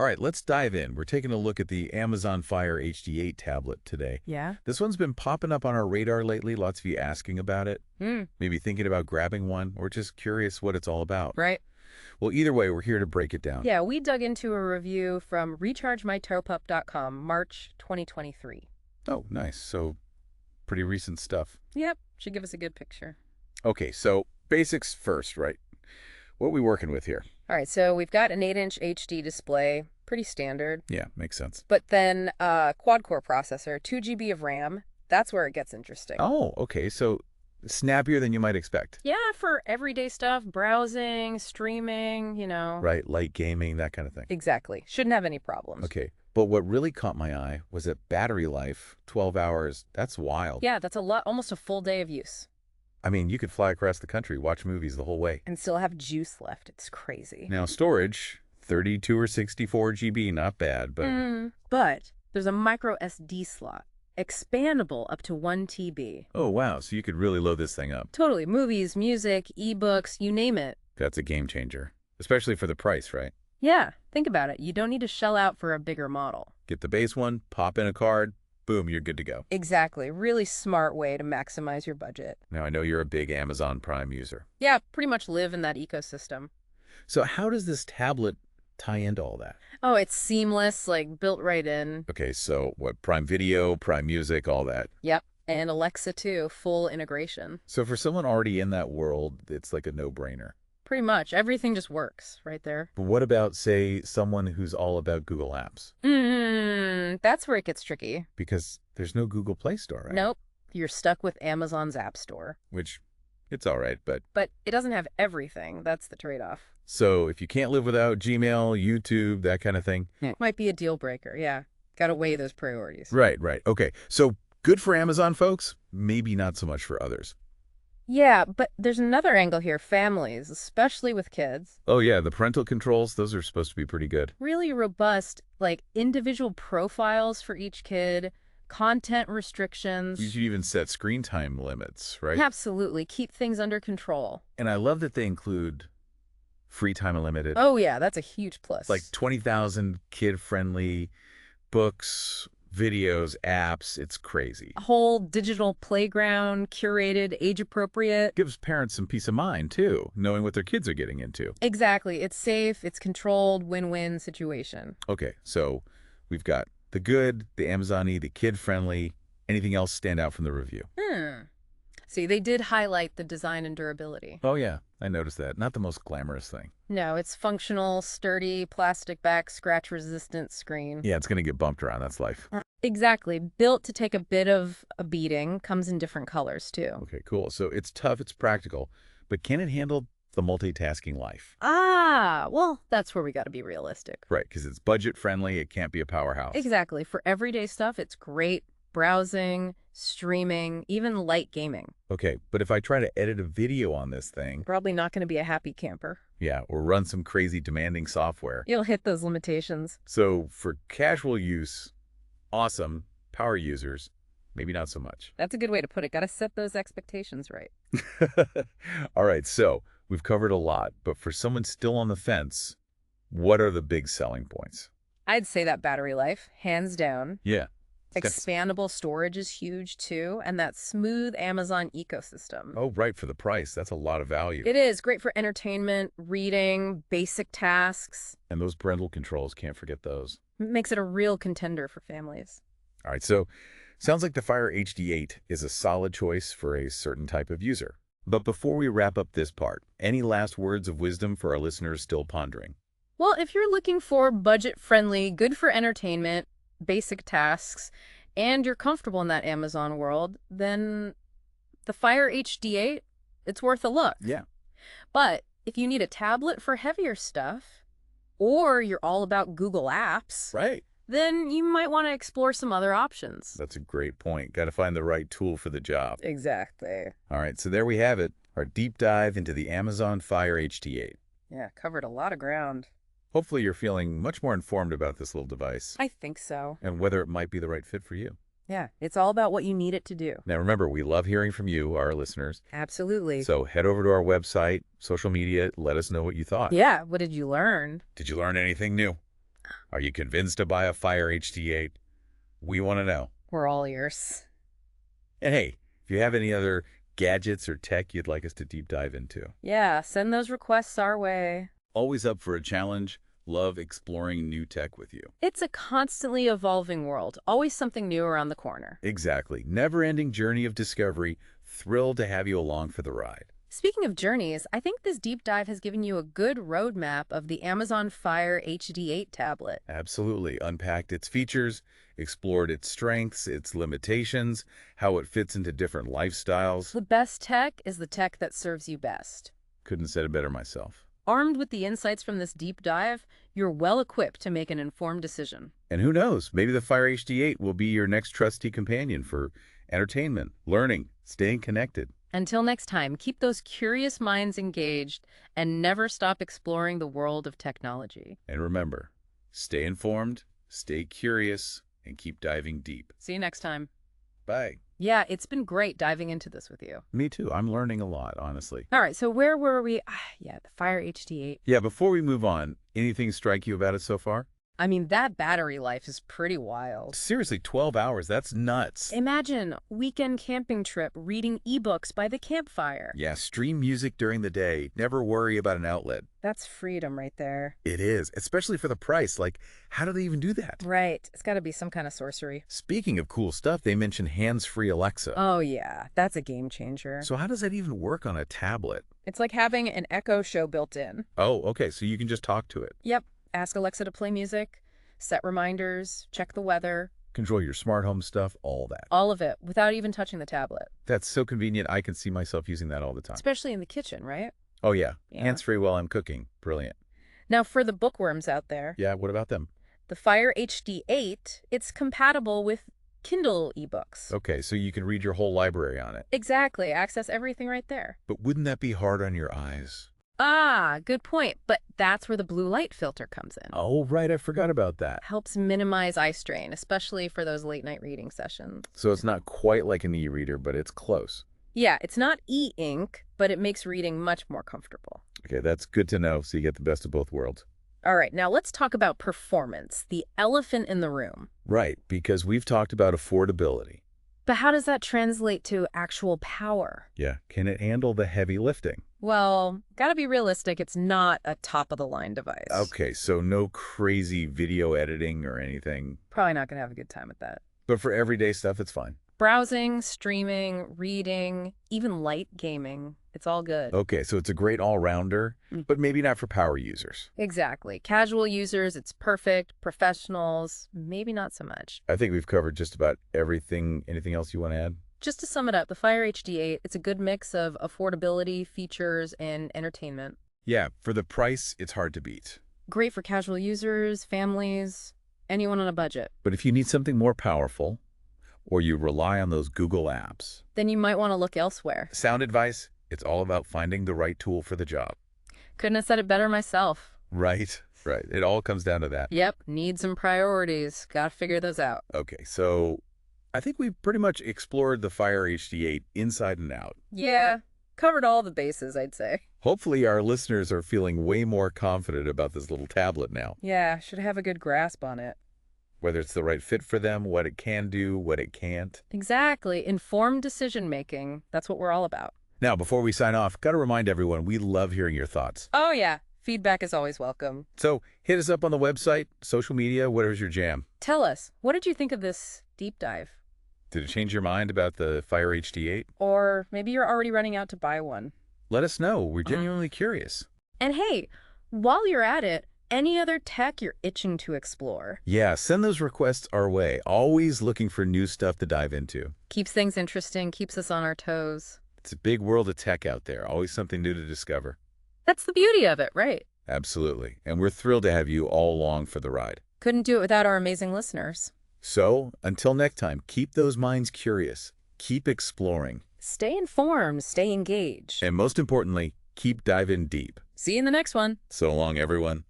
All right, let's dive in. We're taking a look at the Amazon Fire HD8 tablet today. Yeah? This one's been popping up on our radar lately, lots of you asking about it, maybe thinking about grabbing one, or just curious what it's all about. Right. Well, either way, we're here to break it down. Yeah, we dug into a review from rechargemytopup.com, March 2023. Oh, nice. So, pretty recent stuff. Yep, should give us a good picture. Okay, so basics first, right? What are we working with here? All right, so we've got an 8-inch HD display, pretty standard. Yeah, makes sense. But then quad-core processor, 2 GB of RAM. That's where it gets interesting. Oh, okay, so snappier than you might expect. Yeah, for everyday stuff, browsing, streaming, Right, light gaming, that kind of thing. Exactly. Shouldn't have any problems. Okay, but what really caught my eye was that battery life, 12 hours, that's wild. Yeah, that's a lot, almost a full day of use. I mean, you could fly across the country, watch movies the whole way. And still have juice left. It's crazy. Now, storage, 32 or 64 GB, not bad, but... But there's a micro SD slot, expandable up to 1 TB. Oh, wow, so you could really load this thing up. Totally. Movies, music, ebooks, you name it. That's a game changer, especially for the price, right? Yeah, think about it. You don't need to shell out for a bigger model. Get the base one, pop in a card, boom, you're good to go. Exactly. Really smart way to maximize your budget. Now, I know you're a big Amazon Prime user. Yeah, pretty much live in that ecosystem. So how does this tablet tie into all that? Oh, it's seamless, like built right in. Okay, so what, Prime Video, Prime Music, all that? Yep. And Alexa too, full integration. So for someone already in that world, it's like a no-brainer. Pretty much. Everything just works right there. But what about, say, someone who's all about Google Apps? That's where it gets tricky. Because there's no Google Play Store, right? Nope. You're stuck with Amazon's App Store. Which, it's all right, but... But it doesn't have everything. That's the trade-off. So if you can't live without Gmail, YouTube, that kind of thing... Might be a deal breaker, yeah. Gotta weigh those priorities. Right. Okay, so good for Amazon folks, maybe not so much for others. Yeah, but there's another angle here. Families, especially with kids. Oh yeah, the parental controls, those are supposed to be pretty good. Really robust, like individual profiles for each kid, content restrictions. You should even set screen time limits, right? Absolutely. Keep things under control. And I love that they include free time unlimited. Oh yeah, that's a huge plus. Like 20,000 kid-friendly books, videos, apps. It's crazy. A whole digital playground, curated, age-appropriate. Gives parents some peace of mind, too, knowing what their kids are getting into. Exactly. It's safe, it's controlled, win-win situation. Okay, so we've got the good, the Amazon-y, the kid-friendly. Anything else stand out from the review? See, they did highlight the design and durability. Oh, yeah, I noticed that. Not the most glamorous thing. No, it's functional, sturdy, plastic back, scratch-resistant screen. Yeah, it's going to get bumped around. That's life. Exactly. Built to take a bit of a beating. Comes in different colors, too. Okay, cool. So it's tough, it's practical, but can it handle the multitasking life? Well, that's where we got to be realistic. Right, because it's budget-friendly. It can't be a powerhouse. Exactly. For everyday stuff, it's great. Browsing, streaming, even light gaming. Okay, but if I try to edit a video on this thing... Probably not going to be a happy camper. Yeah, or run some crazy demanding software. You'll hit those limitations. So for casual use, awesome. Power users, maybe not so much. That's a good way to put it. Got to set those expectations right. All right, so we've covered a lot, but for someone still on the fence, what are the big selling points? I'd say that battery life, hands down. Yeah. Expandable storage is huge, too, and that smooth Amazon ecosystem. Oh, right, for the price. That's a lot of value. It is great for entertainment, reading, basic tasks. And those parental controls, can't forget those. Makes it a real contender for families. All right, so sounds like the Fire HD8 is a solid choice for a certain type of user. But before we wrap up this part, any last words of wisdom for our listeners still pondering? Well, if you're looking for budget-friendly, good for entertainment, basic tasks, and you're comfortable in that Amazon world, then the Fire HD8, it's worth a look. Yeah. But if you need a tablet for heavier stuff, or you're all about Google Apps, Right. then you might want to explore some other options. That's a great point. Got to find the right tool for the job. Exactly. All right, so there we have it, our deep dive into the Amazon Fire HD8. Yeah, covered a lot of ground. Hopefully you're feeling much more informed about this little device I think so. and whether it might be the right fit for you. Yeah, it's all about what you need it to do. Now remember, we love hearing from you, our listeners. Absolutely. So head over to our website, social media, let us know what you thought. Yeah, what did you learn? Did you learn anything new? Are you convinced to buy a Fire HD8? We want to know. We're all ears. And hey, if you have any other gadgets or tech you'd like us to deep dive into. Yeah, send those requests our way. Always up for a challenge. Love exploring new tech with you. It's a constantly evolving world, always something new around the corner. Exactly. Never-ending journey of discovery. Thrilled to have you along for the ride. Speaking of journeys, I think this deep dive has given you a good roadmap of the Amazon Fire HD8 tablet. Absolutely. Unpacked its features, explored its strengths, its limitations, how it fits into different lifestyles. The best tech is the tech that serves you best. Couldn't have said it better myself. Armed with the insights from this deep dive, you're well equipped to make an informed decision. And who knows, maybe the Fire HD8 will be your next trusty companion for entertainment, learning, staying connected. Until next time, keep those curious minds engaged and never stop exploring the world of technology. And remember, stay informed, stay curious, and keep diving deep. See you next time. Bye. Yeah, it's been great diving into this with you. Me too. I'm learning a lot, honestly. All right, so where were we? Yeah, the Fire HD8. Yeah, before we move on, anything strike you about it so far? I mean, that battery life is pretty wild. Seriously, 12 hours. That's nuts. Imagine weekend camping trip, reading ebooks by the campfire. Yeah, stream music during the day. Never worry about an outlet. That's freedom right there. It is, especially for the price. Like, how do they even do that? Right. It's got to be some kind of sorcery. Speaking of cool stuff, they mentioned hands-free Alexa. Oh, yeah. That's a game changer. So how does that even work on a tablet? It's like having an Echo Show built in. Oh, okay, so you can just talk to it. Yep. Ask Alexa to play music, set reminders, check the weather. Control your smart home stuff, all that. All of it, without even touching the tablet. That's so convenient. I can see myself using that all the time. Especially in the kitchen, right? Oh, yeah. Yeah. Hands-free while I'm cooking. Brilliant. Now, for the bookworms out there, Yeah, what about them? the Fire HD8, it's compatible with Kindle ebooks. Okay, so you can read your whole library on it. Exactly. Access everything right there. But wouldn't that be hard on your eyes? Ah, good point. But that's where the blue light filter comes in. Oh, right. I forgot about that. Helps minimize eye strain, especially for those late night reading sessions. So it's not quite like an e-reader, but it's close. Yeah, it's not e-ink, but it makes reading much more comfortable. Okay, that's good to know, so you get the best of both worlds. All right, now let's talk about performance, the elephant in the room. Right, because we've talked about affordability. But how does that translate to actual power? Yeah, can it handle the heavy lifting? Well, gotta be realistic, it's not a top-of-the-line device. Okay, so no crazy video editing or anything. Probably not gonna have a good time with that. But for everyday stuff, it's fine. Browsing, streaming, reading, even light gaming, it's all good. Okay, so it's a great all-rounder, but maybe not for power users. Exactly. Casual users, it's perfect. Professionals, maybe not so much. I think we've covered just about everything. Anything else you want to add? Just to sum it up, the Fire HD8, it's a good mix of affordability, features, and entertainment. Yeah, for the price, it's hard to beat. Great for casual users, families, anyone on a budget. But if you need something more powerful, or you rely on those Google apps, Then you might want to look elsewhere. sound advice, it's all about finding the right tool for the job. Couldn't have said it better myself. Right, right. It all comes down to that. Yep, needs and priorities. Gotta figure those out. Okay, so I think we've pretty much explored the Fire HD8 inside and out. Yeah, covered all the bases, I'd say. Hopefully our listeners are feeling way more confident about this little tablet now. Yeah, should have a good grasp on it. Whether it's the right fit for them, what it can do, what it can't. Exactly. Informed decision-making. That's what we're all about. Now, before we sign off, got to remind everyone, we love hearing your thoughts. Oh, yeah. Feedback is always welcome. So hit us up on the website, social media, whatever's your jam. Tell us, what did you think of this deep dive? Did it change your mind about the Fire HD8? Or maybe you're already running out to buy one. Let us know. We're genuinely curious. And hey, while you're at it, any other tech you're itching to explore? Yeah, send those requests our way. Always looking for new stuff to dive into. Keeps things interesting, keeps us on our toes. It's a big world of tech out there. Always something new to discover. That's the beauty of it, right? Absolutely. And we're thrilled to have you all along for the ride. Couldn't do it without our amazing listeners. So, until next time, keep those minds curious. Keep exploring. Stay informed, stay engaged. And most importantly, keep diving deep. See you in the next one. So long, everyone.